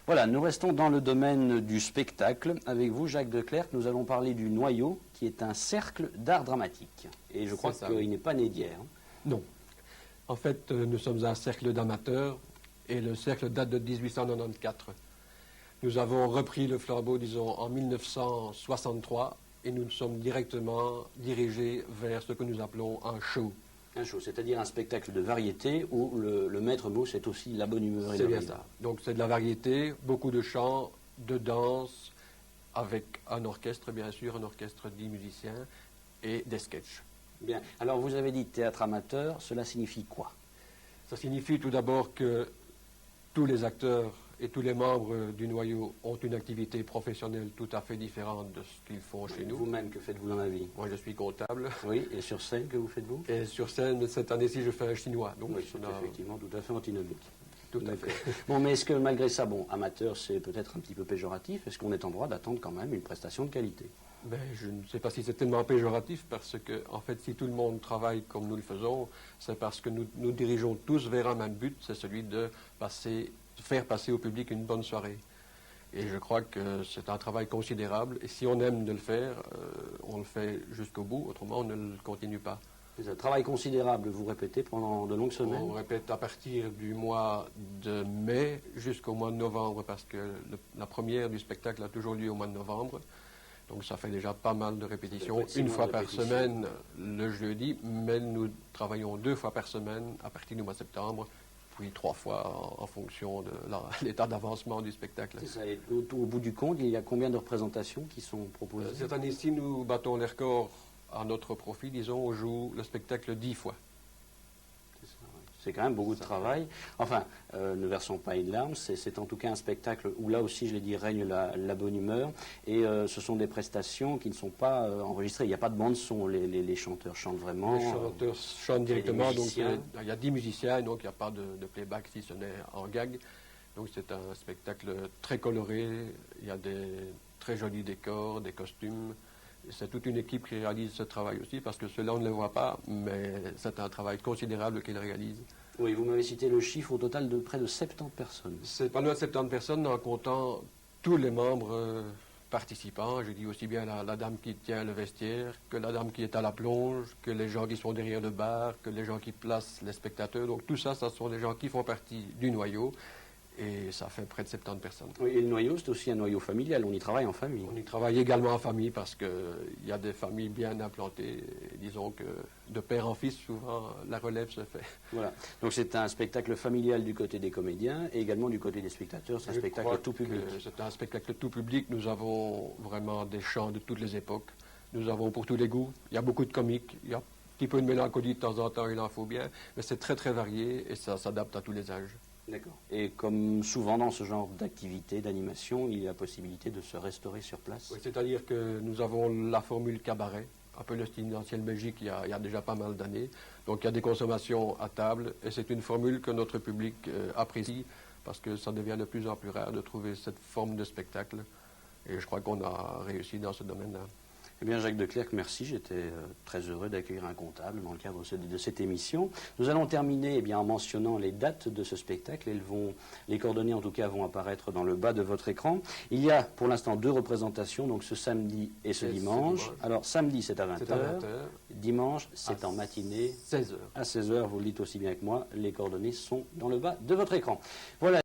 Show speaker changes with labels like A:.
A: Voilà, nous restons dans le domaine du spectacle. Avec vous, Jacques Declercq, nous allons parler du Noyau, qui est un cercle d'art dramatique. Et je crois qu'il n'est pas né d'hier.
B: Non. En fait, nous sommes un cercle d'amateurs et le cercle date de 1894. Nous avons repris le flambeau, disons, en 1963 et nous nous sommes directement dirigés vers ce que nous appelons un show.
A: Un show, c'est-à-dire un spectacle de variété où le maître mot, c'est aussi la bonne humeur et
B: c'est
A: le
B: bien
A: rire.
B: ça. Donc c'est de la variété, beaucoup de chants, de danse, avec un orchestre, bien sûr, un orchestre de 10 musiciens et des sketchs.
A: Bien. Alors, vous avez dit théâtre amateur, cela signifie quoi?
B: Ça signifie tout d'abord que tous les acteurs et tous les membres du Noyau ont une activité professionnelle tout à fait différente de ce qu'ils font chez nous.
A: Vous-même, que faites-vous dans la vie?
B: Moi, je suis comptable.
A: Oui, et sur scène, que vous faites-vous?
B: Et sur scène, cette année-ci, je fais un chinois. Donc,
A: oui, c'est effectivement tout à fait antinomique.
B: Tout à fait.
A: Bon, mais est-ce que malgré ça, bon, amateur, c'est peut-être un petit peu péjoratif? Est-ce qu'on est en droit d'attendre quand même une prestation de qualité?
B: Ben, je ne sais pas si c'est tellement péjoratif, parce que, en fait, si tout le monde travaille comme nous le faisons, c'est parce que nous dirigeons tous vers un même but, c'est celui de faire passer au public une bonne soirée. Et je crois que c'est un travail considérable, et si on aime de le faire, on le fait jusqu'au bout, autrement on ne le continue pas.
A: C'est un travail considérable, vous répétez, pendant de longues semaines?
B: On répète à partir du mois de mai jusqu'au mois de novembre, parce que la première du spectacle a toujours lieu au mois de novembre. Donc ça fait déjà pas mal de répétitions, une fois par semaine le jeudi, mais nous travaillons 2 fois par semaine à partir du mois de septembre, puis 3 fois en fonction de l'état d'avancement du spectacle.
A: C'est ça, et au bout du compte, il y a combien de représentations qui sont proposées?
B: Cette année-ci, nous battons les records à notre profit, disons, on joue le spectacle 10 fois.
A: C'est quand même beaucoup de travail. Enfin, ne versons pas une larme, c'est en tout cas un spectacle où là aussi, je l'ai dit, règne la bonne humeur. Et ce sont des prestations qui ne sont pas enregistrées. Il n'y a pas de bande-son, les chanteurs chantent vraiment.
B: Les chanteurs chantent directement, donc il y a 10 musiciens, donc il n'y a pas de playback si ce n'est en gag. Donc c'est un spectacle très coloré, il y a des très jolis décors, des costumes. C'est toute une équipe qui réalise ce travail aussi, parce que ceux-là, on ne les voit pas, mais c'est un travail considérable qu'ils réalisent.
A: Oui, vous m'avez cité le chiffre au total de près de 70 personnes.
B: C'est pas loin de 70 personnes, en comptant tous les membres participants. Je dis aussi bien la dame qui tient le vestiaire, que la dame qui est à la plonge, que les gens qui sont derrière le bar, que les gens qui placent les spectateurs. Donc tout ça, ce sont des gens qui font partie du Noyau. Et ça fait près de 70 personnes.
A: Oui, et le Noyau, c'est aussi un noyau familial, on y travaille en famille.
B: On y travaille également en famille, parce qu'il y a des familles bien implantées. Et disons que de père en fils, souvent, la relève se fait.
A: Voilà. Donc c'est un spectacle familial du côté des comédiens et également du côté des spectateurs. C'est un spectacle tout public.
B: C'est un spectacle tout public. Nous avons vraiment des chants de toutes les époques. Nous avons pour tous les goûts. Il y a beaucoup de comiques. Il y a un petit peu de mélancolie de temps en temps, il en faut bien. Mais c'est très très varié et ça s'adapte à tous les âges.
A: D'accord. Et comme souvent dans ce genre d'activité, d'animation, il y a la possibilité de se restaurer sur place?
B: Oui, c'est-à-dire que nous avons la formule cabaret, un peu le style d'ancienne Belgique il y a déjà pas mal d'années. Donc il y a des consommations à table et c'est une formule que notre public apprécie, parce que ça devient de plus en plus rare de trouver cette forme de spectacle. Et je crois qu'on a réussi dans ce domaine-là.
A: Eh bien, Jacques Declercq, merci. J'étais très heureux d'accueillir un comptable dans le cadre de cette émission. Nous allons terminer en mentionnant les dates de ce spectacle. Les coordonnées, en tout cas, vont apparaître dans le bas de votre écran. Il y a pour l'instant 2 représentations, donc ce samedi et ce dimanche. Alors, samedi, c'est à 20h. Dimanche, c'est en matinée.
B: 16h.
A: À 16h, vous le dites aussi bien que moi. Les coordonnées sont dans le bas de votre écran. Voilà.